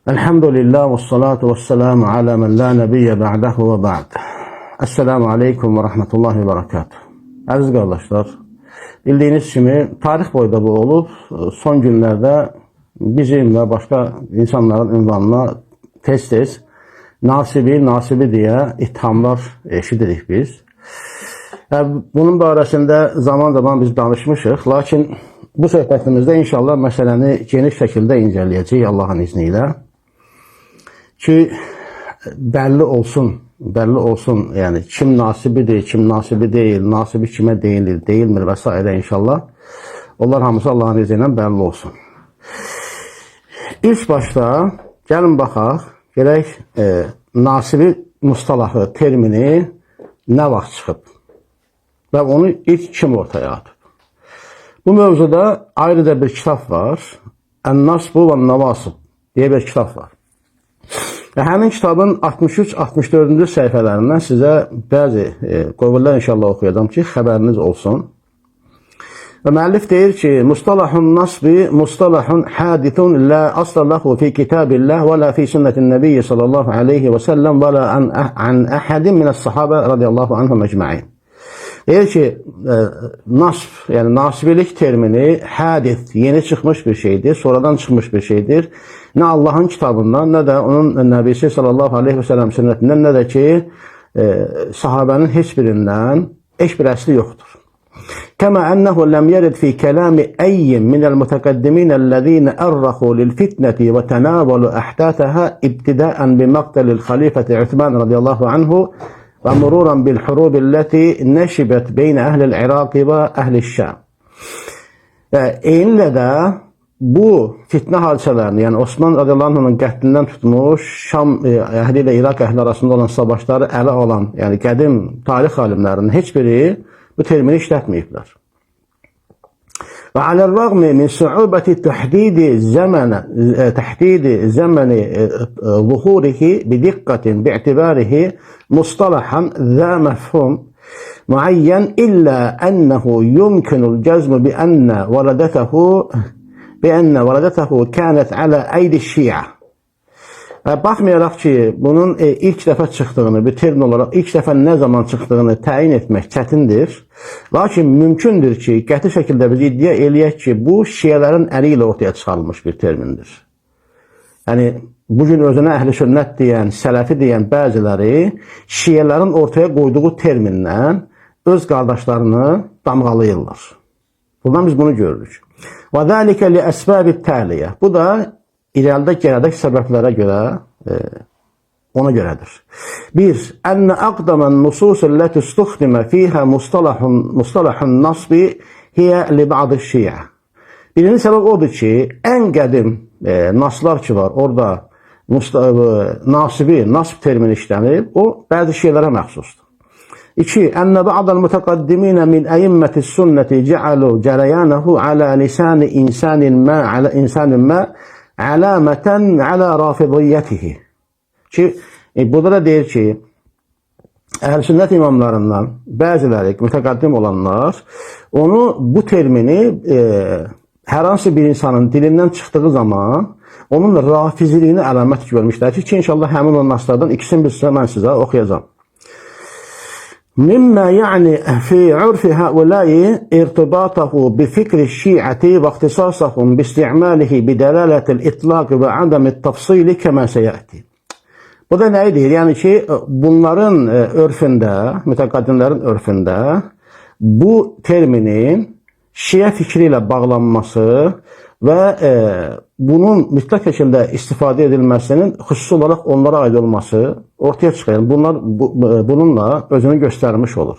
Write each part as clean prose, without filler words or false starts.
Elhamdülillah ve salatu ve selamu ala men la nebiyye ba'dahu ve ba'd. Esselamu aleyküm ve rahmetullahi ve berekatuhu. Aziz kardeşler, bildiğiniz kimi tarih boyda bu olub, son günlerde bizim ve başka insanların ünvanına tez-tez nasibi diye ithamlar eşidirik biz. Bunun barəsində zaman biz danışmışıq, lakin bu söhbətimizdə inşallah məsələni geniş şəkildə incələyəcəyik Allahın izniyle. Ki belli olsun yani kim nasibidir, kim nasibi değil, nasibi kime değilmir vesaire inşallah. Onlar hamısı Allah'ın izniyle belli olsun. İlk başta gəlin baxaq, gerək nasibi mustalahı, termini ne vaxt çıxıb ve onu ilk kim ortaya atıb. Bu mövzuda ayrı da bir kitap var. En-Nasbu ve Nevasib diye bir kitap var. Və həmin kitabın 63-64-cü səhifələrindən sizə bəzi qovullar inşallah oxuyacağım ki, xəbəriniz olsun. Və müəllif deyir ki, Mustalahun nasbi mustalahun hadithun la aslallahu fi kitabillah və la fi sünnetin nebiyyi sallallahu aleyhi və səlləm və la an ahadin minəs sahabə radiyallahu anhum ecma'in. Deyir ki, nasb, yani nasibilik termini hadith, yeni çıkmış bir şeydir, sonradan çıkmış bir şeydir. Ne Allah'ın kitabından, ne de onun Nebisi sallallahu aleyhi ve sellem sünnetinden, ne de ki sahabenin hiçbirinden hiçbir əsli yoktur. Kema ennehu lem yerid fi kelami eyyin minel mutekaddiminellezine errahu lil fitneti ve tenavalu ahdathaha ibtidaen bi maktelil halifeti Uthman radiyallahu anhu ve mururan bil hurubi neşibet beyne ehlil Iraki ve ehlil Şam. Eynilə də bu fitne hadisələrini, yani Osman radiyallahu anh'ın qətlindən tutmuş, Şam əhli ilə İraq əhli arasında olan savaşları ələ alan, yani qədim tarix alimlərinin heç biri bu termini işlətməyiblər. Və aləl-rəğmi min su'ubəti təhdidi zəməni zuhurihi bidiqqatin bi'tibarihi mustalahan zə məfhum muayyen illa ennehu yumkinul cezmu بأن ولدته كانت على أيدي الشيعة. Baxmayaraq ki, bunun ilk dəfə çıxdığını, bir termin olarak ilk dəfə nə zaman çıxdığını təyin etmək çətindir. Lakin mümkündür ki, qəti şəkildə biz iddia eləyək ki, bu şiələrin əli ilə ortaya çıxarılmış bir termindir. Yəni, bugün özünə əhl-i sünnət deyən, sələfi deyən bəziləri şiələrin ortaya qoyduğu terminlə öz qardaşlarını damğalayırlar. Buradan biz bunu görürük. Və zəlikə li əsbəb-i təliyə. Bu da irəlidə gələdək səbəblərə görə ona görədir. Bir, ənə əqdəmən nususulləti istuxdimə fiyhə mustalahun nasbi hiyə li ba'dı şiyə. Birinci səbəb odur ki, ən qədim naslar ki var, orada nasb termini işlənib, o bəzi şeylərə məxsusdur. İki, ənə ba'dəl mütəqaddimine min əyimmətis sünnəti cəalu cərəyanəhu alə lisani insanin mə alamətən alə rafidiyyətihi. Ki, burada da deyir ki, əhl-i sünnət imamlarından bəziləri, mütəqaddim olanlar, onu bu termini hər hansı bir insanın dilindən çıxdığı zaman onun rafiziliyini əlamət görmüşlər ki, inşallah həmin o naslardan ikisini mən sizə oxuyacağım. مما يعني في عرف هؤلاء ارتباطه بفكر الشيعة واختصاصهم باستعماله بدلالة الإطلاق وعدم التفصيل كما سيأتي. Bu da neydir? Yani ki bunların örfünde, mütekaddimlerin örfünde bu terminin Şia fikriyle bağlanması ve bunun mütlak şekilde istifade edilmesinin xüsusi olarak onlara ait olması ortaya çıkıyor. Bunlar bununla özünü göstermiş olur.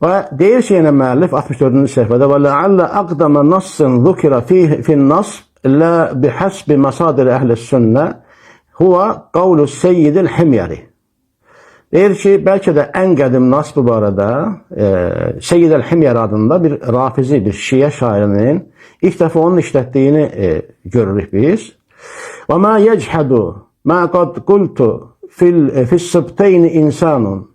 Ve deyir ki yine müellif 64. sayfada ve lealle aqdama nassin zukira fi'n nasb la bihasbi masadir ehli sünne huve kavlu seyyidil himyari. Deyir ki, bəlkə də ən qədim nasb barədə Seyyid el-Himyar adında bir rafizi, bir şiə şairinin ilk dəfə onun işlətdiyini görürük biz. Və mə yechhadu mə qad qultu fis-sibteyni insanun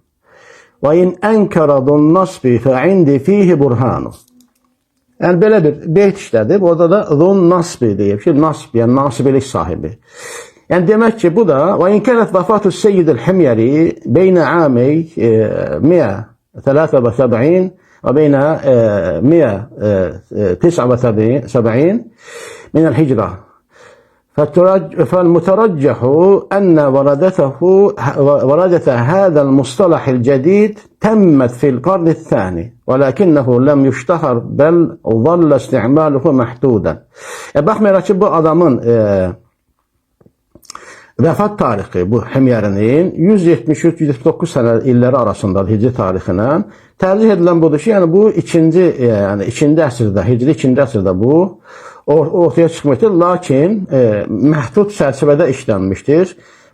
və in ənkaradun nasbi fə indi fihi burhanu. Yəni belə bir beyt işlədib. Orada da zun nasbi deyib ki, nasb, yəni nasibilik sahibi. Yəni demək ki, bu da və in kanat vafatu Seyyid el-Himyari beyne ami 173 ve beyne 179 من الهجرة فالمترجح أن ولادة هذا المصطلح الجديد تمت في القرن الثاني ولكنه لم يشتهر بل ظل استعماله محدودا. Baxmayaraq ki, bu adamın vəfat tarixi, bu Himyarinin 173-179 sənə illəri arasında hicri tarixinə tərcih edilən budur ki, yəni bu ikinci əsrdə, hicri ikinci əsrdə bu ortaya çıxmışdır, lakin məhdud çərçivədə işlənmişdir,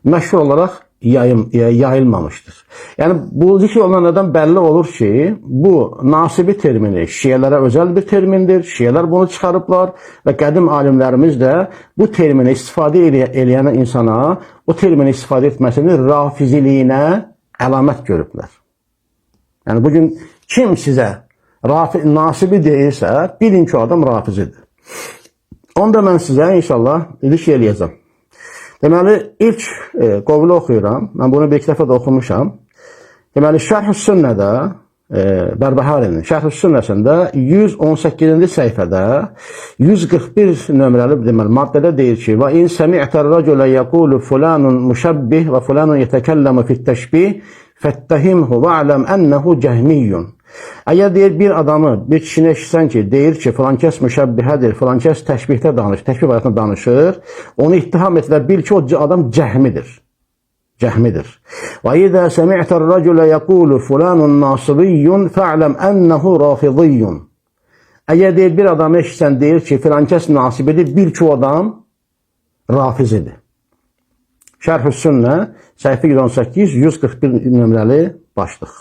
məşhur olaraq yayılmamışdır. Yəni bu zikr olunanlardan bəlli olur ki, bu nasibi termini şiələrə özəl bir termindir, şiələr bunu çıxarıblar və qədim alimlərimiz də bu termini istifadə eləyən insana o termini istifadə etməsini rafiziliyinə əlamət görüblər. Yəni bugün kim sizə nasibi deyirsə, bilin ki, o adam rafizidir. Onda mən sizə inşallah ilişki eləyəcəm. Deməli, ilk qovlu oxuyuram. Mən bunu bir iki dəfə də oxumuşam. Deməli, Şərh-ü Sünnədə, Bərbəhərinin Şərh-ü Sünnəsində 118-ci səhifədə 141 nömrəli deməli, maddədə deyir ki, və in səmi'tər rəculə yəqulu fulanun müşəbbih və fulanun yetəkəlləmü fit-təşbih fəttəhimhu və ələm ənəhu cəhmiyyun. Əgər deyir bir adamı, bir kişini eşitsən ki, deyir ki, filan kəs müşəbbihədir, filan kəs təşbihdə danışır, təşbih barəsində danışır, onu ittiham et və bil ki, o adam cəhmidir. Cəhmidir. Və idə səmi'tər rəculə yəqulu fulanun nasibiyyun fə'ləm ənəhu rafidiyyun. Əgər deyir bir adamı eşitsən deyir ki, filan kəs nasibidir, bil ki, o adam rafizidir. Şərh-ü Sünnə, səhifə 118-141 nömrəli başlıq.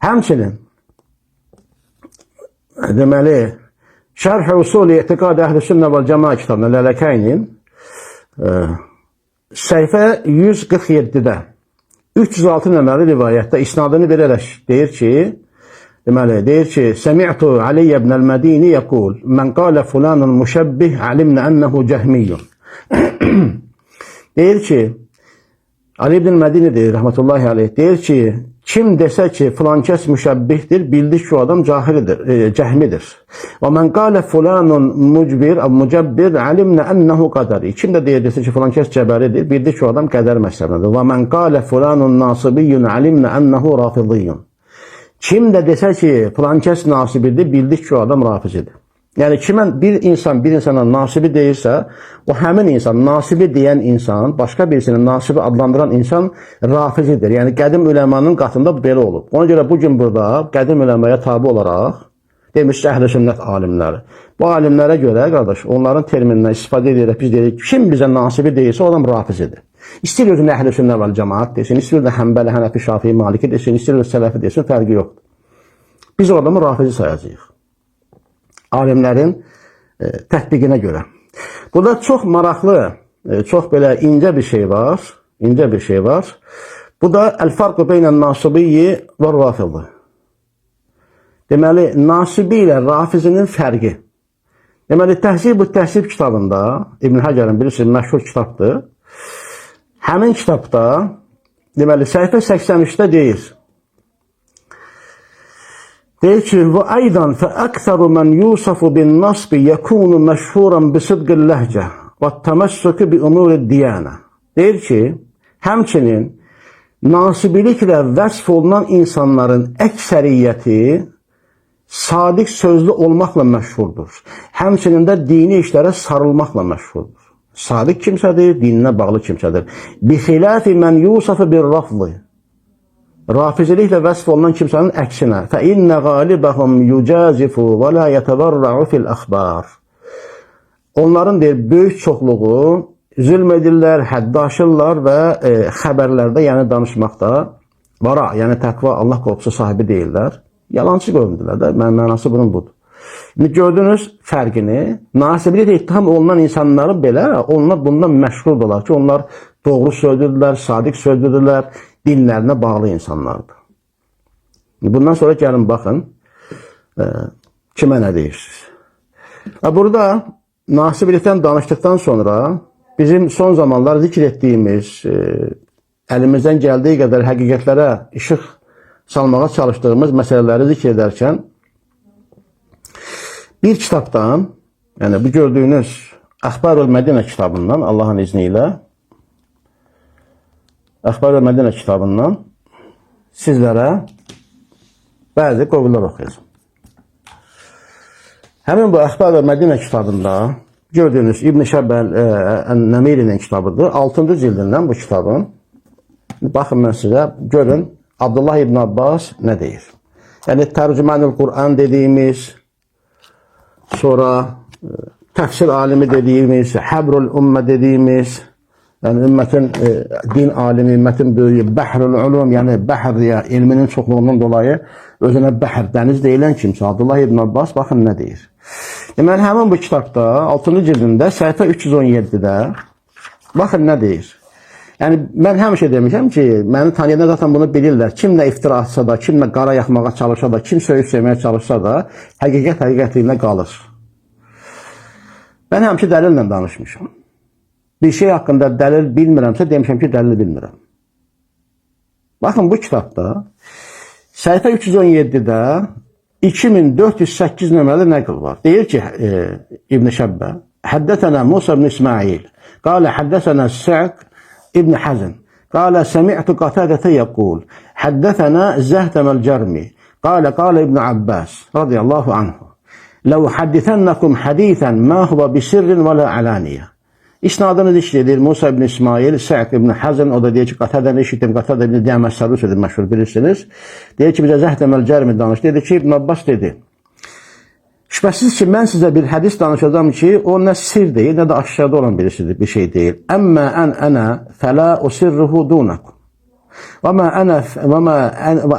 Həmçinin, deməli, Şərh-ü Usul-i İtiqad Əhl-i Sünnə vəl Cəmaə kitabında Lələkəynin səhifə 147-də 306 nömrəli rivayətdə isnadını verərək deyir ki, Səmi'tu Aliyyə ibn el-Mədini yəqul, mən qalə fulanun müşəbbih alimnə ənəhu cəhmiyyun. Deyir ki, Ali ibn el-Mədini deyir, rəhmətullahi aleyh, deyir ki, kim desə ki, filan kəs müşəbbihdir, bildik ki, o adam cəhmidir. Və mən qalə fulanun mücəbbir, alimnə ənəhu qədəri. Kim də deyir, desə ki, filan kəs cəbəridir, bildik ki, o adam qədər məsələdir. Və mən qalə fulanun nasibiyyun, alimnə ənəhu rafidiyyun. Kim də desə ki, filan kəs nasibidir, bildik ki, o adam rafizidir. Yəni kimən bir insana nasibi deyirsə, o həmin insan, nasibi deyən insan, başqa birisinin nasibi adlandıran insan rafizidir. Yəni qədim üləmanın qatında belə olub. Ona görə bugün burada qədim üləmaya tabi olaraq demiş ki, əhl-i sünnət alimləri. Bu alimlərə görə, qardaş, onların terminindən istifadə edərək biz deyirik, kim bizə nasibi deyirsə, o adam rafizidir. İstir özünə əhl-i sünnə vəl cəmaət desin, istir özünə Həmbəli, Hənəfi, Şafii, Maliki desin, istir özünə Sələfi desin, fərqi yoxdur. Biz o adamı rafizi sayacağıq. Alimlərin tətbiqinə görə. Burada çox maraqlı, çox belə incə bir şey var. Bu da əl-farqu beynən nasibiyyi və rafidi. Deməli, nasibi ilə rafizinin fərqi. Deməli, Təhzib-ü-Təhzib kitabında, İbn Həcərin bilirsiniz, məşhur kitabdır. Həmin kitabda, deməli, səhifə 83-də deyir. Deyir ki, və aydan fəəksəru mən yusafu bin nasbi yəkunu məşhuran bi sıdqil ləhcə və təməssükü bi umuri diyanə. Deyir ki, həmçinin nasibiliklə vəsf olunan insanların əksəriyyəti sadiq sözlü olmaqla məşhurdur. Həmçinin də dini işlərə sarılmaqla məşhurdur. Sadiq kimsədir, dininə bağlı kimsədir. Bi xilafi mən yusafu bir raflı. Rafiziliklə vəsf olunan kimsənin əksinə. فَإِنَّ غَالِبَهُمْ يُجَازِفُ وَلَا يَتَبَرَّعُ فِي الْأَخْبَارِ. Onların deyir, böyük çoxluğu zülm edirlər, həddə aşırlar və xəbərlərdə, yəni danışmaqda vara, yəni təqva, Allah qorxusu sahibi deyirlər. Yalancı qövmdürlər də, mənası bunun budur. Gördünüz fərqini, nasibiliklə ittiham olunan insanların belə, onlar bundan məşğuldurlar ki, onlar doğru söylüdürlər, sadiq söylüdürlər, dinlərinə bağlı insanlardır. Bundan sonra gəlin baxın, kimə nə deyirsiniz? Burada nasibilikten danıştıktan sonra bizim son zamanlar zikr ettiğimiz, elimizden geldiği kadar hakikatlere ışık salmaya çalıştığımız meseleleri zikr ederken bir kitaptan, yani bu gördüğünüz Ahbarul Medine kitabından, Allah'ın izniyle Ahbarul Medine kitabından sizlere bazı qovullar okuyacağım. Hemen bu Ahbarul Medine kitabında gördüğünüz İbn Şəbəl Nəmirinin kitabıdır. 6. cildinden bu kitabın. Bakın ben size, görün Abdullah İbn Abbas ne deyir. Yani Tərcümanul Kur'an dediğimiz, sonra tefsir alimi dediğimiz, Habrul Ümme dediğimiz, yani ümmetin din alimi, ümmetin böyüğü, Bəhrul Ulum, yani Bəhr ya ilminin çokluğundan dolayı özüne Bəhr, deniz deyilen kimse Abdullah İbn Abbas bakın ne deyir. Deməli hemen bu kitabda 6. cildində səhifə 317'də bakın ne deyir. Yani ben həmişə demişəm ki, məni tanıyanlar zaten bunu bilirlər. Kim nə iftira atsa da, kim nə qara yaxmağa çalışsa da, kim söyüb sevməyə çalışsa da, həqiqətliyinə qalır. Ben həmişə dəlillə danışmışam. Bir şey hakkında dəlil bilmirəmsə, demişəm ki, dəlil bilmirəm. Bakın bu kitabda səhifə 317'də 2408 nömrəli nəql var. Deyir ki, İbn Şəbbə, Həddətənə Musa ibn İsmail, qalə həddətənə Sə'd ibn Hazm, qalə səmi'tu Qatadətə yəqul, həddətənə Zəhdəməl Cərmi, qalə İbn Abbas, radiyallahu anhu, ləv həddithənəkum hədithən mə huvə bisirrin və lə alaniyə. İsnadını işledir Musa ibn İsmail, Sa'd ibn Hazm, o da deyir ki, Qatadəni işitdim, Qatada ibn Diyəməs Səlusidir, məşhur bilirsiniz. Deyir ki, bizə Zəhdəməl Cərmi danış. Dedi ki, İbn Abbas dedi, şübhəsiz ki, mən sizə bir hədis danışacağım ki, o nə sir deyil, nə də aşağıda olan birisidir, bir şey deyil. Əmmə ənə fələ usirruhu dunakum. Və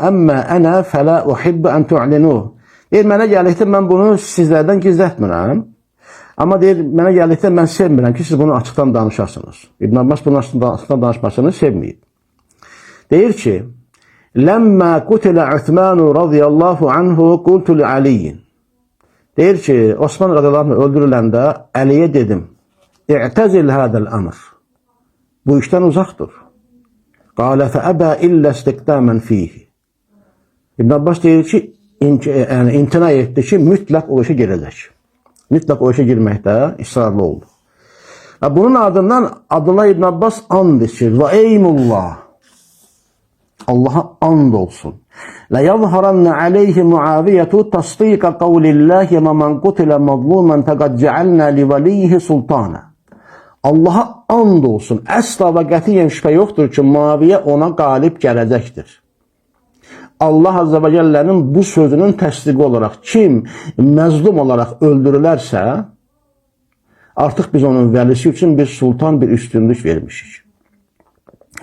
əmmə ənə fələ uhibbu ən tu'linuh. Deyir, mənə gəlikdə mən bunu sizlərdən gizlətmirəm. Amma deyir, mənə gəldikdə mən sevmirəm ki, siz bunu açıqdan danışasınız. İbn Abbas bunu açıqdan danışmasını sevməyib. Deyir ki, Ləmmə qutilə Uthmanu radiyallahu anhu qultu li Aliyin. Deyir ki, Osman radiyallahu anh öldürüləndə Əliyə dedim, İ'təzil hədəl əmr. Bu işdən uzaqdır. Qalə fəəbə illə istiqdamən fihi. İbn Abbas deyir ki, imtina etdi ki, mütləq o işe gedəcək. Mütləq o işe girməkdə ısrarlı oldu. Bunun ardından Abdullah İbn Abbas and içir. Və eymullah. Allah'a and olsun. لَيَظْهَرَنَّ عَلَيْهِ مُعَاوِيَةُ تَصْدِيقَ قَوْلِ اللّٰهِ وَمَنْ قُتِلَ مَظْلُومًا فَقَدْ جَعَلْنَا لِوَلِيهِ سُلْطَانًا. Allah'a and olsun. Əsla və qətiyyən şübhə yoxdur ki, Muaviyə ona qalib gələcəkdir. Allah Azze ve Celle'nin bu sözünün təsdiqi olarak kim məzlum olarak öldürülərsə, artıq biz onun vəlisi üçün bir sultan, bir üstünlük vermişik.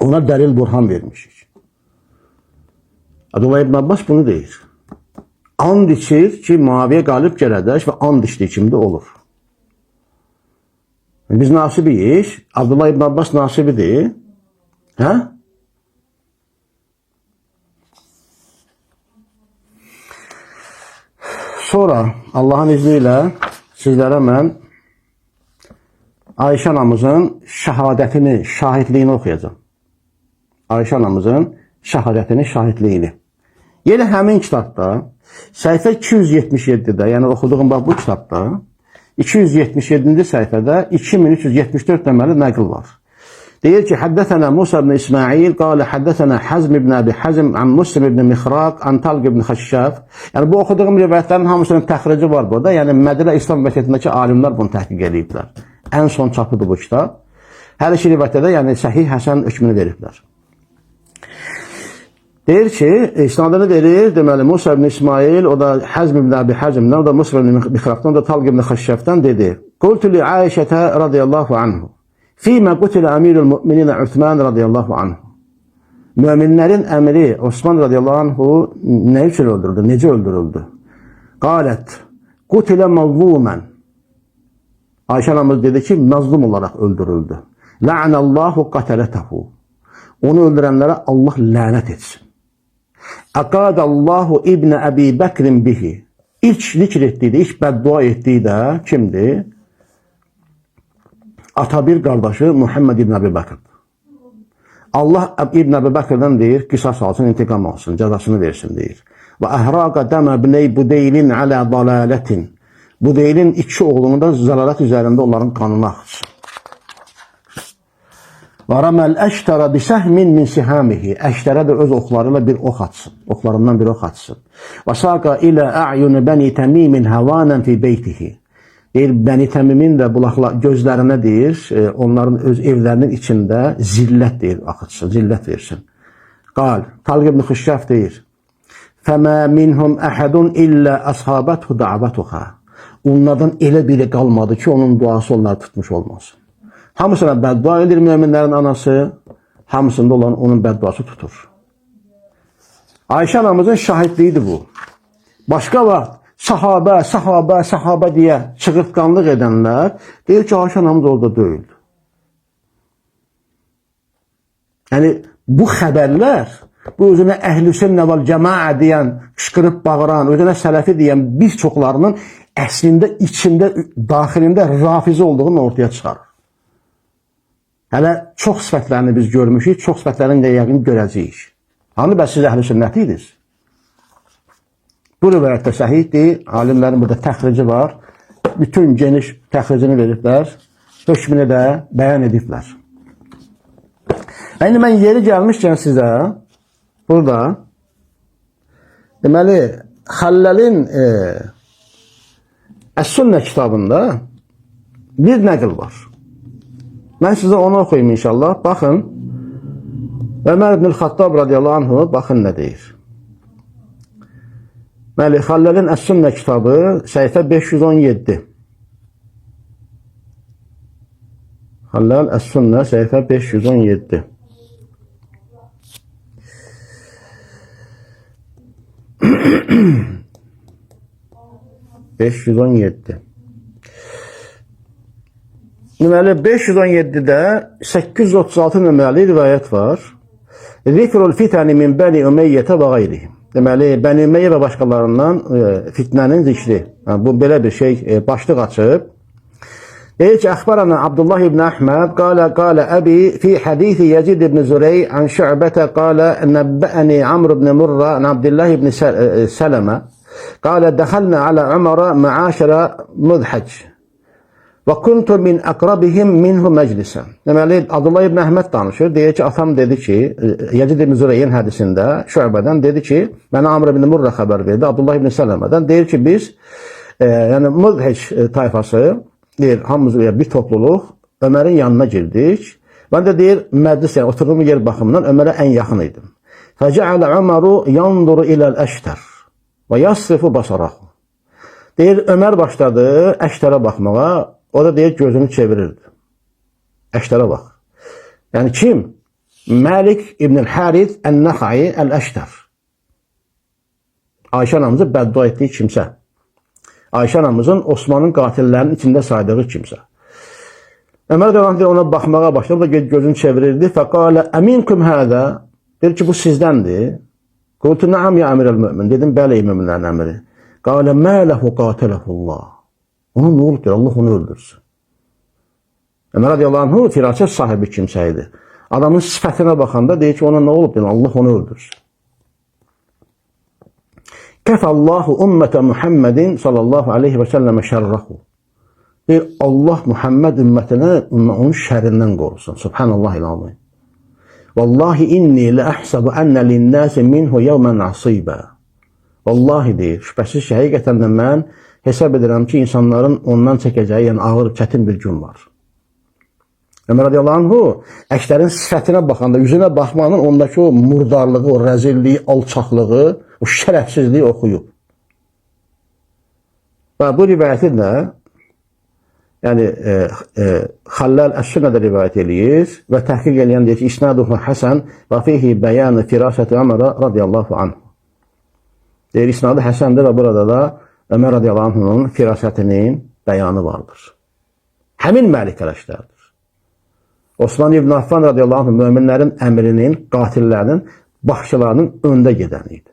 Ona dəlil burhan vermişik. Abdullah İbn Abbas bunu deyir. And içir ki, Muaviyə qalib gələcək və and içdiyi kimi də olur. Biz nasibiyik. Abdullah İbn Abbas nasibidir. Hə? Sonra Allah'ın izniyle sizlere ben Ayşe anamızın şehadetini, şahitliğini okuyacağım. Ayşe anamızın şehadetini, şahitliğini. Yine həmin kitabda, səhifə 277'də, yani okuduğum bu kitabda, 277. səhifədə 2374 nömrəli nəql var. Deyir ki, Həddəsənə Musa ibn İsmail, qalə Həddəsənə Hazm ibn Əbi Hazm, an Muslim ibn Mixraq, an Talq ibn Xəşşəf. Yəni, bu oxuduğum rivayətlərin hamısının təxrici var burada. Yəni, Mədinə İslam Vəsiyyətindəki alimlər bunu təhqiq ediblər. Ən son çapıdır bu kitab. Hər iki rivayətdə də, yəni, səhih Həsən hökmünü veriblər. Deyir ki, isnadını verir, deməli, Musa ibn İsmail, o da Hazm ibn Əbi Hazmdən, o da Muslim ibn Mixraqdan, o da Talq ibn Xəşşəfdən dedi. Qultu li Ayşətə radiyallahu anhu. Fîmə qutilə əmirul müminə Uthman radiyallahu anhu. Müminlərin əmiri Osman radiyallahu anhu nə üçün öldürüldü, necə öldürüldü? Qalət, qutilə mazlumen. Ayşə anamız dedi ki, mazlum olarak öldürüldü. La'nallahu qatələtehu. Onu öldürənlərə Allah lənət etsin. Aqadallahu İbn Əbi Bəkrin bihi. İlk zikr etdiyi də, ilk bəddua etdiyi də kimdir? Atabir qardaşı Muhammed ibn Əbi Bəkir. Allah İbn Əbi Bəkirdən deyir, qisas alsın, intiqam alsın, cəzasını versin deyir. Və əhraqə dəmə biney budeylin alə dalalətin. Budeylin iki oğlunu da zəlalət üzərində onların qanını axıtsın. Və rəməl əştərə bisəhmin min sihamihi. Əştərə də öz oxlarıyla bir ox atsın. Oxlarından bir ox atsın. Və saqa ilə ə'yunu bəni təmimin həvanən fi beytihi. Deyir, Bəni Təmimin də bulaqlar gözlərinə deyir, onların öz evlərinin içində zillət deyir, axıtsın, zillət versin. Qal, Talq ibn Xüşşəf deyir, fəmə minhum əhədun illə əshabəthu da'vatuha. Onlardan elə biri qalmadı ki, onun duası onları tutmuş olmasın. Hamısına bəddua edir müminlərin anası, hamısında olan onun bədduası tutur. Ayşə anamızın şahidliyidir bu. Başqa vaxt, sahabə deyə çığırtqanlıq edənlər deyir ki, Ayşə anamız orada deyildi. Yəni, bu xəbərlər, bu özünə əhl-i sünnə vəl cəmaə deyən, qışqırıb bağıran, özünə sələfi deyən bir çoxlarının əslində, içində, daxilində rafizi olduğunu ortaya çıxarır. Hələ çox sifətlərini biz görmüşük, çox sifətlərini də yəqin görəcəyik. Hanı bəs siz əhl-i sünnəti idiniz? Bu rivayətdə səhihdir, alimlərin burada təxrici var. Bütün geniş təxricini veriblər, hökmünü də bəyan ediblər. Yəni, mən yeri gəlmişkən sizə, burada, deməli, Xəlləlin Əs-Sünnə kitabında bir nəql var. Mən sizə onu oxuyum inşallah. Baxın, Ömər ibn Xattab radiyallahu anhu, baxın nə deyir. Deməli, Xəlləlin Əs-Sünnə kitabı, səhifə 517. Xəlləl Əs-Sünnə, səhifə 517. Deməli, 517-də 836 nömrəli rivayət var. Zikrul fitəni min Bəni Ümeyyətə və qayrihim. Deməli, Bəni Ümeyyə və başqalarından fitnənin zikri. Yəni, bu, belə bir şey başlıq açıb. Deyir ki, əxbarana Abdullah ibn Əhməd, qalə əbi fi hədisi Yezid ibn Zürey an Şü'bətə qalə nəbbəəni Amr ibn Murra an Abdullah ibn Sələmə qalə dəxəlnə alə Ömərə məəşərə müdhəc və kuntu min əqrabihim minhu məclisən. Deməli, Abdullah ibn Əhməd danışır. Deyir ki, atam dedi ki, Yezid ibn Züreyyin hədisində Şü'bədən dedi ki, mənə Amr ibn Murra xəbər verdi, Abdullah ibn Sələmədən. Deyir ki, biz, yəni müdhəc tayfası, deyir, hamımız bir topluluq Ömərin yanına girdik. Ben de deyir, məclis, yəni oturduğum yer baxımından Ömərə ən yaxın idim. Fəcəalə Öməru yanduru iləl əştər və yasrifu basarahu. Deyir, Ömər başladı əştərə baxmağa, o da deyir, gözünü çevirirdi. Əştərə bax. Yəni kim? Məlik ibn-i Hərith ən-Nəxai əl-Əştər. Ayşə anamızı bəddua etdiyi kimsə. Ayşə anamızın Osmanın qatillərinin içində saydığı kimsə. Ömər də ona baxmağa başladı da gözünü çevirirdi. Fəqalə əminkum hədə. Deyir ki, bu sizdəndir. Qultu nəam ya əmirəl mümin. Dedim, bəli müminlərin əmiri. Qalə mələhu qatiləhullah. Onun nə olub deyir, Allah onu öldürsün. Ömər radiyallahu anhu firasət sahibi kimsə idi. Adamın sifətinə baxanda deyir ki, ona nə olub deyir, Allah onu öldürsün. Kəfəllahu ümmətə Muhammedin sallallahu aleyhi və səlləmə şərrəhu. Deyir, Allah Muhammed ümmətinə onun şərindən qorusun. Subhanallah ilahı. Vallahi inni ləəhsəbu ənə linnəsi minhu yevmən asibə. Vallahi deyir, şübhəsiz ki, həqiqətən də mən hesab edirəm ki, insanların ondan çəkəcəyi, yəni ağır, çətin bir gün var. Ömər radiyallahu anhu, əşlərin sifətinə baxanda, üzünə baxmanın ondakı o murdarlığı, o rəzilliyi, alçaqlığı, o şərəfsizliyi oxuyub. Və bu rivayəti də, yəni Xəlləl Əs-Sünnədə rivayət eləyir və təhqiq eləyən deyir ki, İsnaduhu Həsən və fihi bəyanı firasəti Ömərə radiyallahu anhu. Deyir, İsnadı Həsəndir və burada da Ömər radiyallahu anhunun firasətinin bəyanı vardır. Həmin Məlik ələşlərdir. Osman ibn Affan radiyallahu anh möminlərin əmrinin, qatillərinin, başçılarının öndə gedəni idi.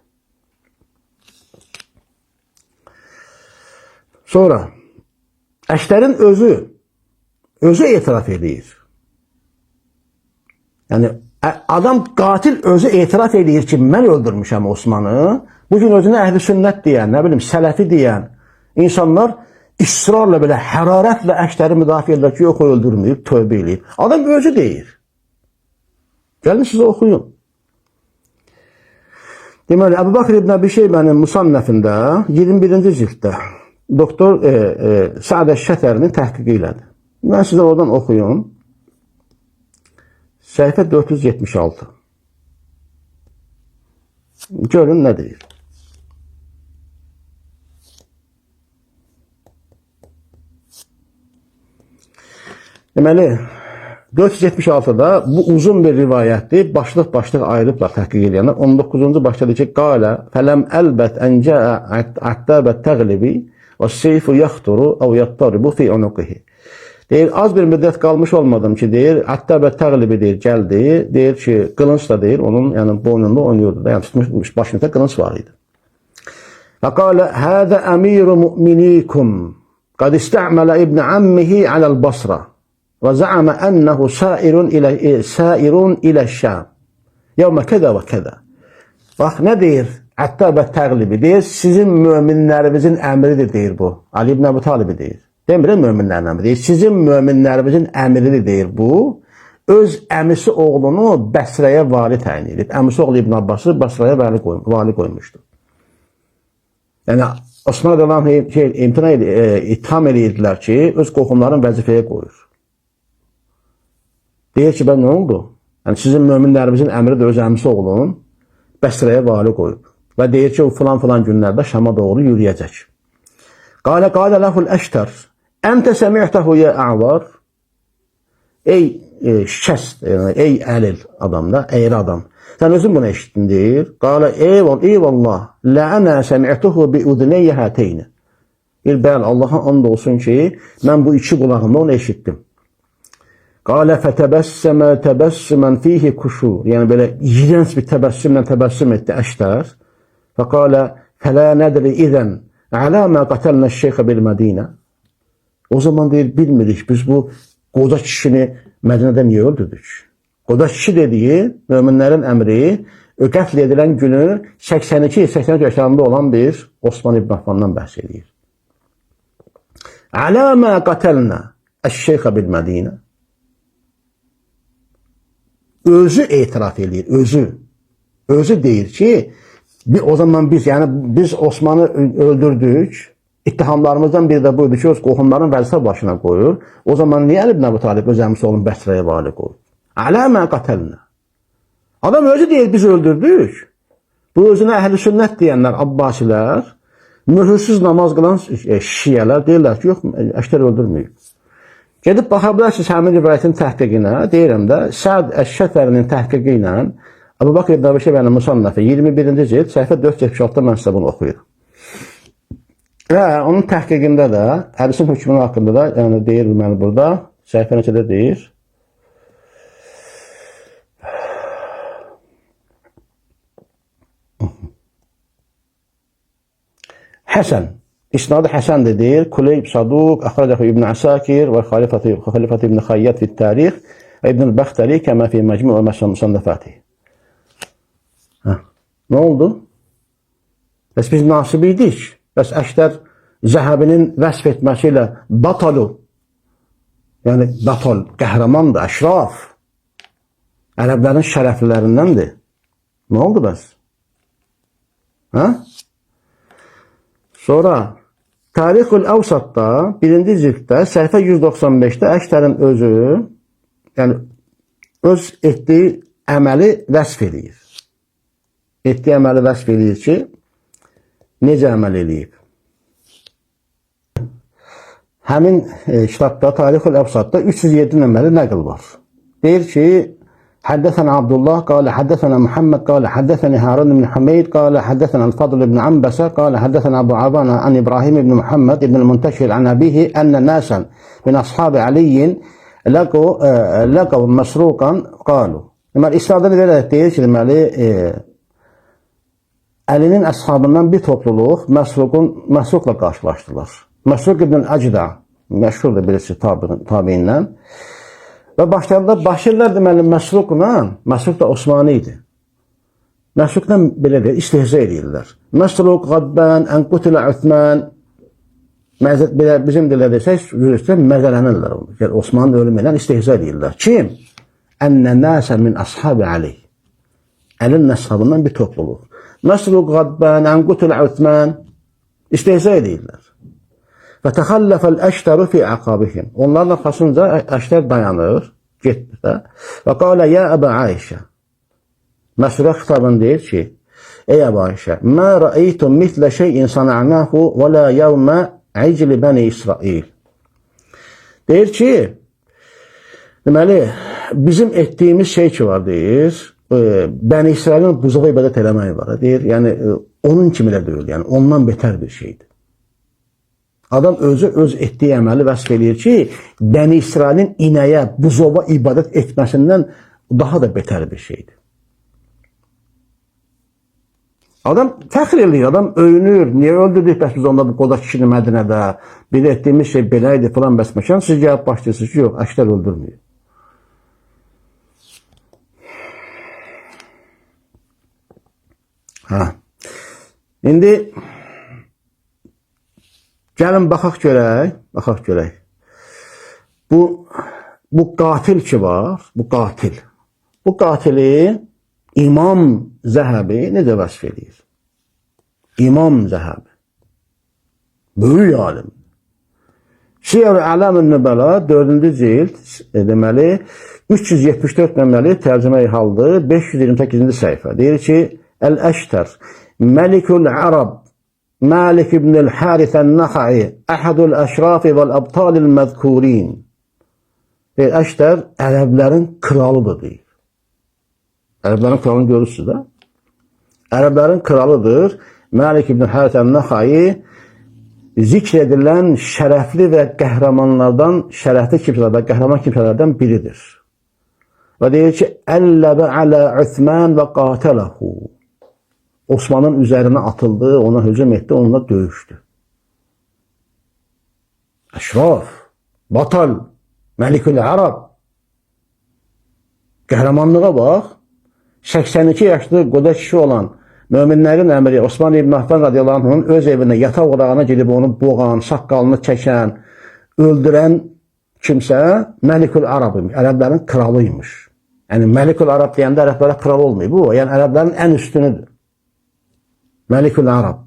Sonra Əştərin özü etiraf edir. Yəni adam qatil özü etiraf edir ki, mən öldürmüşəm Osmanı. Bugün özünə əhl-i sünnət deyən, nə bilim, sələfi deyən insanlar israrla belə hərarətlə Əştəri müdafiə edirlər ki, yox o öldürməyib, tövbə eləyib. Adam özü deyir. Gəlin sizə oxuyun. Deməli, Əbu Bakr ibn Əbi Şeybənin Musannəfində 21-ci cilddə doktor Səad Əş-Şətərinin təhqiqi ilədir. Mən sizə oradan oxuyum. Səhifə 476. Görün nə deyir. Deməli, 476-da bu uzun bir rivayətdir. Başlıq ayrılıblar təhqiq edənlər. 19-cu başda deyir ki, qalə fələm əlbət əncə əttabət təqlibi və seyfu yaxturu əv yattaribu fi unuqihi. Deyir, az bir müddət qalmış olmadım ki, deyir, əttabət təqlibi deyir, gəldi. Deyir ki, qılınç da deyir, onun yəni, boynunda oynuyordu da, yəni tutmuş başında qılınç var idi. Və qalə, hədə əmiru mü'minikum qad istə'mələ ibn əmmihi aləl basra və zə'amə ənəhu sairun ilə şəm yevmə kədə və kədə. Bax, nə deyir? Əttabət təqlibi deyir, sizin möminlərimizin əmridir deyir bu. Ali ibn Əbu Talibi deyir. Demirəm möminlərin əmri deyir. Sizin möminlərimizin əmridir deyir bu. Öz əmisi oğlunu Bəsrəyə vali təyin edib. Əmisi oğlu İbn Abbası Bəsrəyə vali qoymuşdu. Yəni, Osman radiyallahu itham edirdilər ki, öz qohumların vəzifəyə qoyur. Deyir ki, nə oldu? Yəni, sizin möminlərimizin əmridir öz əmisi oğlunun Bəsrəyə vali qoyub. Və deyir ki, o filan günlərdə Şama doğru yürüyəcək. Qalə ləhul əştər əntə səmi'təhu yə əvar. Ey şikəst, ey əlil adam da, əyri adam. Sən özün bunu eşitdin deyir. Qalə eyvallah, lə'ənə səmi'tuhu bi udneyyə həteyni. Deyir, bəli, Allaha and olsun ki, mən bu iki qulağımda onu eşitdim. Qalə fətəbəssəmə təbəssümən fihi kuşur. Yəni, belə iğrənc bir təbəssümlə təbəssüm etdi Əştər. Və qalə fələ nədri idən ələ mə qətəlnə şeyxə bil Mədinə. O zaman deyir, bilmirik, biz bu qoca kişini Mədinədə niyə öldürdük? Qoca kişi dediyi, möminlərin əmri, qətl edilən günü 82-83 yaşlarında olan bir Osman ibn Affandan bəhs edir. Ələ mə qətəlnə əş-şeyxə bil Mədinə. Özü etiraf edir, özü. Özü deyir ki, o zaman biz Osman'ı öldürdük. İttihamlarımızdan biri də buydu ki, öz qohumların vəzifə başına qoyur. O zaman niyə İbn Əbu Talib öz əmisi olun Bəsrəyə vali qoyur? Ələmə qətəlnə. Adam özü deyir, biz öldürdük. Bu özünə əhl-i sünnət deyənlər, Abbasilər, mühürsüz namaz qılan şiyələr deyirlər ki, yox, Əştər öldürməyib. Gedib baxa bilərsiniz həmin rivayətin təhqiqinə, deyirəm də, Səad Əş-Şətərinin təhqiqi ilə Əbu Bakr ibn Əbi Şeybənin Musannəfi 21-ci cild, səhifə 476-da mən sizə bunu oxuyuram. Və onun təhqiqində də, hədisin hökmünün haqqında da, yəni deyir deməli burada, səhifə neçədə deyir. Həsən, isnadı Həsəndir deyir. Kuleyb Saduq, əxrəcəxü İbn Əsakir və Xəlifət İbn Xayyət fi tarix və İbn Bəxtəri kəmə fi məcmu və musannəfəti. Nə oldu? Bəs biz nasib idik. Bəs Əştər Zəhəbinin vəsf etməsi ilə batalu, yəni batal, qəhrəmandır, əşraf, ərəblərin şərəflilərindəndir. Nə oldu bəs? Sonra Tarixul Əvsatda 1-ci cilddə səhifə 195-də Əştərin özü, yəni öz etdiyi əməli vəsf edir. Etdiyi əməli vəsf edir ki, necə əməl eləyib? Həmin kitabda, Tarixul Əvsatda 307 nömrəli nəql var. Deyir ki, Həddəsənə Abdullah, qalə həddəsənə Muhammed, qalə həddəsənə Harun ibn Hümeyd, qalə həddəsənə Al-Fadl ibn Anbəsə, qalə həddəsənə Abu Avana an İbrahim ibn Muhammed ibn Munteşir an əbihi ənə nəsən min əshabi Aliyin ləqəv məsruqan qalu. Deməli, İsra'dan verərək deyir ki, deməli, Əlinin əshabından bir topluluq məsruqla qarşılaşdılar. Məsruq ibn Əcda, məşhurdur birisi tabiindən. Və başlarında başlayırlar deməli Məsruqla, Məsruq da Osmani idi. Məsruqla belə deyir, istehza edirlər. Məsruq, Qabbən, Ənqutilə Üthmən, bizim dildə desək, məzələnirlər onu. Osmanlı ölüm edən istehza edirlər. Kim? Ənnə nəsə min əshabi Ali. Əlin əshabından bir topluluq. Məsruq, Qabbən, Ənqutilə Üthmən istehza edirlər. Və təxəlləfəl əştəru fi əqabihim. Onların arxasınca əştər dayanır, getmir də. Və qalə, ya Əbə Ayşə. Məsruqa xitabən deyir ki, ey Əbə Ayşə, mə rəeytum mitlə şeyin sana'nahu və la yevmə icli bəni İsrail. Deyir ki, deməli, bizim etdiyimiz şey ki var, deyir, Bəni İsrailin buzağa ibadət eləməyi var. Deyir, yəni, onun kimi də deyil, yəni, ondan betər bir şeydir. Adam özü öz etdiyi əməli vəsf edir ki, Bəni İsrailin inəyə, buzova ibadət etməsindən daha da betər bir şeydir. Adam fəxr edir, adam öyünür. Niyə öldürdük bəs biz onda bu qoda kişini Mədinədə? Bir etdiyimiz şey belə idi filan bəs məkan. Siz gəlib başlayırsınız ki, yox, əşlər öldürmüyor. İndi gəlin baxaq görək. Bu qatil ki var, bu qatil. Bu qatili İmam Zəhəbi necə vəsf edir? İmam Zəhəbi. Böyük alim. Siyar-ı Ələm-ün Nübəla 4-cü cild, deməli, 374 nömrəli tərcüməyi haldır, 528-ci səhifə. Deyir ki, Əl-Əştər, Məlikul Ərab, Malik ibn-i Hərithən Nəxai, Əhədül Əşrafi vəl-Əbtalil Məzkurin. Əştər, ərəblərin kralıdır, deyir. Ərəblərin kralını görürsünüz də. Ərəblərin kralıdır. Malik ibn Hərithən Nəxai zikr edilən şərəfli və qəhrəmanlardan, şərəfli kimsələrdən, qəhrəman kimsələrdən biridir. Və deyir ki, Əlləbə alə Üthmən və qatələhu. Osmanın üzərinə atıldı, ona hücum etdi, onunla döyüşdü. Əşraf, batal, Məlikül Ərab. Qəhrəmanlığa bax. 82 yaşlı qoda kişi olan möminlərin əmri Osman ibn Affan radiyallahu anh'ın öz evində yataq odağına gedib onu boğan, saqqalını çəkən, öldürən kimsə Məlikül Ərab imiş, ərəblərin kralıymış. Yəni Məlikül Ərab deyəndə ərəblərə kral olmayıb bu, yəni ərəblərin ən üstünüdür. Məlikül Ərab.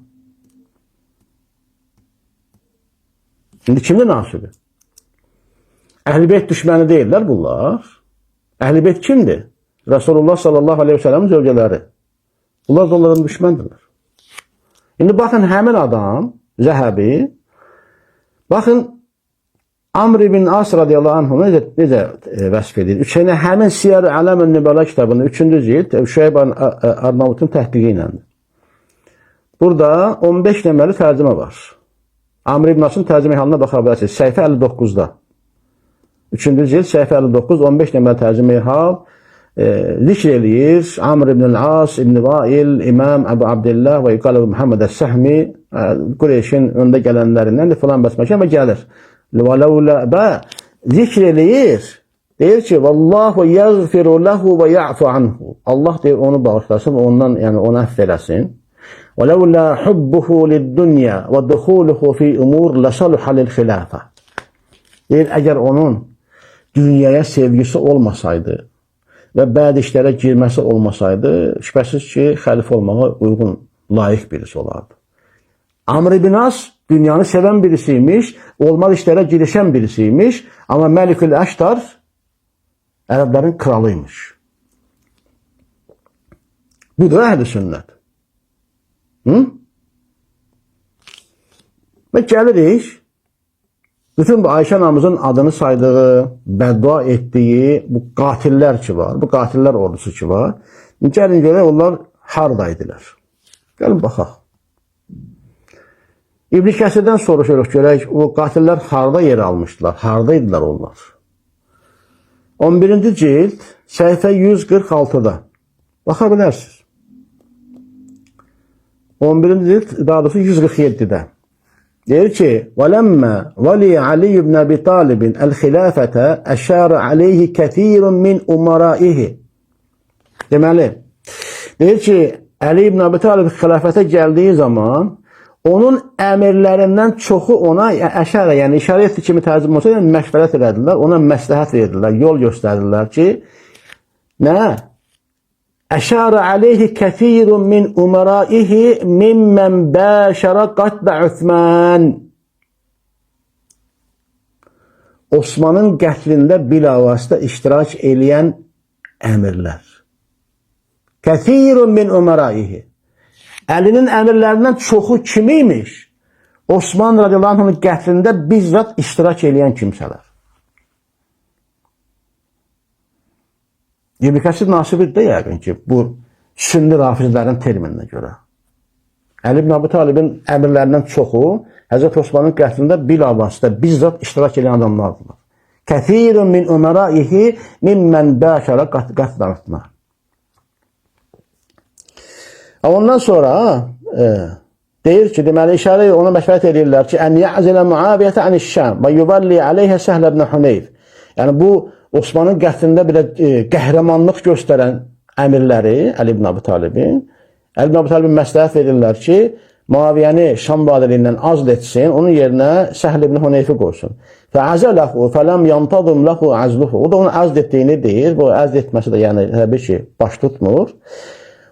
Şimdi kimdir nasibi? Əhl-i düşməni deyirlər bunlar. Əhl-i kimdir? Resulullah sallallahu aleyhi ve sellem'in zövcələri. Bunlar da onların düşməndirlər. Şimdi baxın həmin adam, Zəhəbi, baxın Amr ibn As radiyallahu anh'ı necə vəsf edir? Həmin Siyar-ı Ələm-ün Nübəla kitabının 3-cü cild Şüeyb Arnavut'un təhqiqi iləndir. Burada 15 nömrəli tərcümə var. Amr ibn As'ın tərcümə halına baxa bilərsiniz. Səhifə 59'da. 3-cü cild səhifə 59, 15 nömrəli tərcümə hal zikr eləyir. Amr ibn As, İbn Vail, İmam Əbu Abdillah və İqaləb Muhammed Əs-Səhmi Qureyşin öndə gələnlərindən filan bəsməkən və gəlir. Və zikr eləyir. Deyir ki, Vallahu yəğfiru ləhu və ya'fu anhu. Allah deyir, onu bağışlasın, ondan, yəni onu əff eləsin. Və ləvlə hubbuhu lid-dunya və duxuluhu fi umur ləsaluha lil-xilafə. Deyir, əgər onun dünyaya sevgisi olmasaydı və bəzi işlərə girməsi olmasaydı, şübhəsiz ki, xəlifə olmağa uyğun, layiq birisi olardı. Amr ibn As dünyanı sevən birisiymiş, olmaz işlərə girişən birisiymiş, amma Məlikül Əştar ərəblərin kralıymış. Bu da əhl-i sünnət. Və gəlirik, bütün bu Ayşə anamızın adını saydığı, bəddua etdiyi bu qatillər ki var, bu qatillər ordusu ki var, gəlin görək onlar haradaydılar. Gəlin baxaq. İbn Kəsirdən soruşuruq görək, o qatillər harada yer almışdılar, haradaydılar onlar. 11-ci cild, səhifə 146'da. Baxa bilərsiniz. 11-ci cild, daha doğrusu 147'də. Deyir ki, وَلَمَّا وَلِيَ عَلِيُّ بْنَ أَبِي طَالِبٍ الْخِلَافَةَ أَشَارَ عَلَيْهِ كَثِيرٌ مِنْ أُمَرَائِهِ. Deməli, deyir ki, Əli ibn Əbi Talib xilafətə gəldiyi zaman onun əmirlərindən çoxu ona əşarə, yəni işarə etdiyi kimi tərcümə olsa, yəni məşvərət elədilər, ona məsləhət verdilər, yol göstərdilər ki, nə? Əşarə aleyhi kəthirun min umaraihi mimmən bəşərə qatlə Üthman. Osmanın qətlində bilavasitə iştirak eləyən əmirlər. Kəthirun min umaraihi. Əlinin əmirlərindən çoxu kim imiş? Osman radiyallahu anh'ın qətlində bizzat iştirak eləyən kimsələr. İbn Kəsir Nasibirdə yəqin ki, bu sünni rafizlərin termininə görə. Əli ibn Əbi Talibin əmirlərindən çoxu Həzrət Osmanın qətlində bilavasitə bizzat iştirak edən adamlardır. Kəthirun min umaraihi mimmən bəşərə qatlə Üthman. Ondan sonra deyir ki, deməli işarə ona məşvərət edirlər ki, ən ya'zilə Muaviyyətə ən-Şam və yuvalli aleyhə Səhl ibn Huneyf. Yəni bu Osmanın qətlində belə qəhrəmanlıq göstərən əmirləri Əli ibn Əbi Talibin, Əli ibn Əbi Talibin məsləhət verirlər ki, Muaviyyəni Şam valiliyindən azl etsin, onun yerinə Səhl ibn Huneyfi qoysun. Fəəzələhu fələm yantazım ləhu əzluhu. O da onu əzl etdiyini deyir. Bu əzl etməsi də yəni təbii ki, baş tutmur.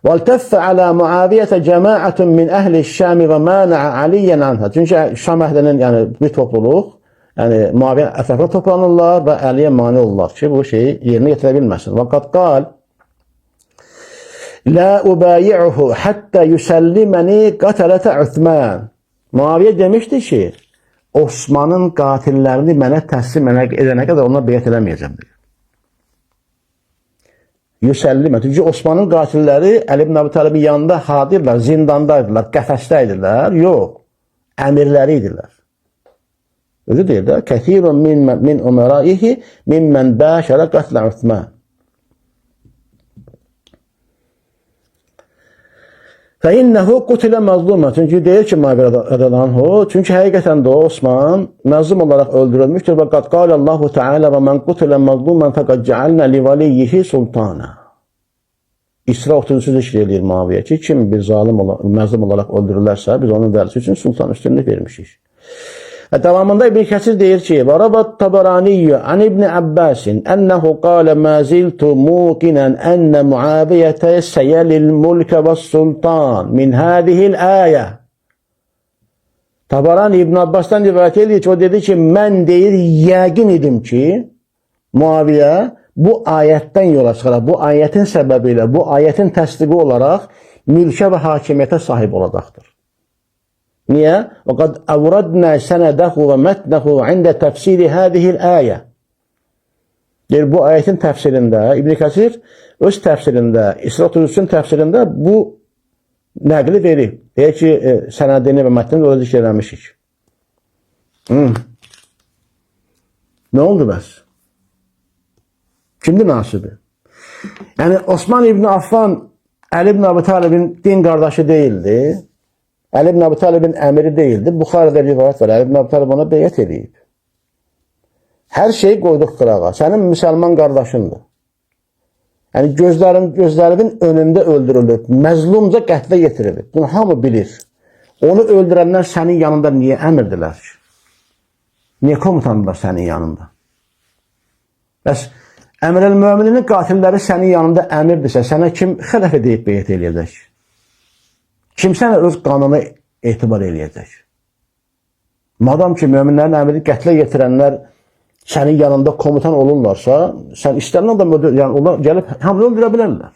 وَالْتَفَّ عَلَى مُعَاوِيَةَ جَمَاعَةٌ مِنْ أَهْلِ الشَّامِ وَمَانَعَ عَلِيًّا عَنْهَا. Çünki Şam əhlinin yəni bir topluluq, yəni Muaviyyə ətrafına toplanırlar və Əliyə mane olurlar ki, bu şeyi yerinə yetirə bilməsin. وَقَدْ قَالْ لَا أُبَايِعُهُ حَتَّى يُسَلِّمَنِي قَتَلَةَ عُثْمَانِ. Muaviyyə demişdi ki, Osmanın qatillərini mənə təslim edənə qədər ona beyət eləməyəcəm. Yüsəllimə. Çünki Osmanın qatilləri Əli ibn Əbi Talibin yanında hadirlər, zindandaydılar, qəfəsdəydilər. Yox, əmirləri idilər. Özü deyir də, kəthirun min umaraihi mimmən bəşərə qatlə Üthman. Fəinnəhu qutilə məzlumə. Çünki deyir ki, çünki həqiqətən də Osman məzlum olaraq öldürülmüşdür. Və qad qalə Allahu Teala və mən qutilə məzlumən fəqad cəalnə li valiyyihi sultana. İsra 30-cu zikr eləyir Muaviyyə ki, kim bir məzlum olaraq öldürürlərsə, biz onun vərisi üçün sultan üstünlük vermişik. Devamında İbn Kəsir deyir ki, وَرَبَتْ تَبَرَانِيُّ عَنْ İbn عَبَّاسٍ أَنَّهُ قَالَ مَا زِلْتُ مُوقِنًا أَنَّ مُعَاوِيَةَ سَيَلِ الْمُلْكَ وَالسُّلْطَانِ مِنْ هَذِهِ الْآيَةِ. Tabarani İbn Abbas'tan rivayet ediyor ki, o dedi ki, mən deyir, yəqin idim ki, Muaviyyə bu ayetten yola çıxaraq, bu ayetin səbəbiyle, bu ayetin təsdiqi olaraq mülkə və hakimiyyətə sahib olacaqdır. Niyə? وَقَدْ أَوْرَدْنَا سَنَدَهُ وَمَتْنَهُ عِنْدَ تَفْسِيرِ هَذِهِ الْآيَةِ. Deyir, bu ayetin təfsirində, İbn Kəsir öz təfsirində, İsra 33-ün təfsirində bu nəqli verir. Deyir ki, sənədini və mətnini orada zikr eləmişik. Nə oldu bəs? Kimdir nasibi? Yəni, Osman ibn Affan Əli ibn Əbi Talibin din qardaşı deyildi. Əli ibn Əbi Talibin əmiri deyildi. Buxarədə rivayət var. Əli ibn Əbi Talib ona beyət edib. Hər şeyi qoyduq qırağa. Sənin müsəlman qardaşındır. Yəni, gözlərinin önündə öldürülüb, məzlumca qətlə yetirilib. Bunu hamı bilir. Onu öldürənlər sənin yanında niyə əmirdilər ki? Niyə komutandılar sənin yanında? Bəs Əmr el-Möminin qatilləri sənin yanında əmirdirsə, sənə kim xələf edib beyət eləyəcək? Kim sənə öz qanunu etibar eləyəcək? Madam ki, möminlərin əmrini qətlə yetirənlər sənin yanında komutan olurlarsa, sən istənilən adam yəni, onlar gəlib hamını öldürə bilərlər.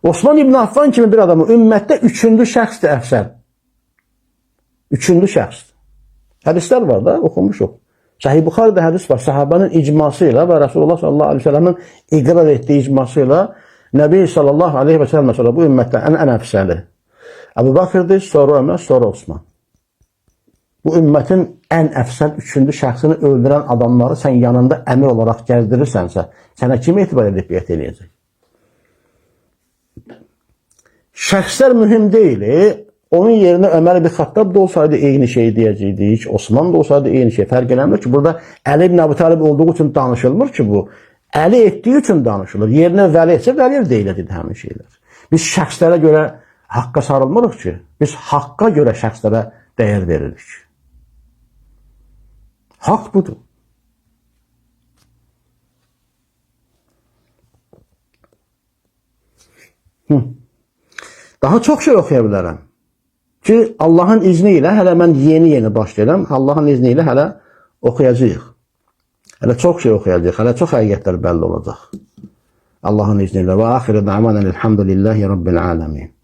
Osman ibn Affan kimi bir adamı ümmətdə üçüncü şəxsdir əfsər. Üçüncü şəxsdir. Hədislər var da, oxumuşuq. Sahih Buxarıda hədis var, sahabanın icması ilə və Rasulullah sallallahu aleyhi ve sellemin iqrar etdiyi icması ilə Nəbi sallallahu aleyhi ve sellem sonra bu ümmətdən ən əfsəli Əbu Bakırdır, sonra Ömər, sonra Osman. Bu ümmətin ən əfsəl üçüncü şəxsini öldürən adamları sən yanında əmir olaraq gəzdirirsənsə, sənə kim etibar edib beyət eləyəcək? Şəxslər mühüm deyil. Onun yerine Ömer bin Xattab da olsaydı eyni şey deyəcəkdik. Osman da olsaydı eyni şey. Fərq eləmir ki, burada Əli ibn Əbi Talib olduğu üçün danışılmır ki bu. Əli etdiyi üçün danışılır. Yerinə Vəli etsə Vəli də elədir həmin şeylər. Biz şəxslərə görə haqqa sarılmırıq ki. Biz haqqa görə şəxslərə dəyər veririk. Haqq budur. Daha çox şey oxuya bilərəm. Ki Allahın izni ilə hələ mən yeni başlayıram. Allahın izni ilə hələ oxuyacağıq. Hələ çox şey oxuyacağıq. Hələ çox həqiqətlər bəlli olacaq. Allahın izni ilə. Və axirə da'vanan elhamdülillahi rabbil alamin.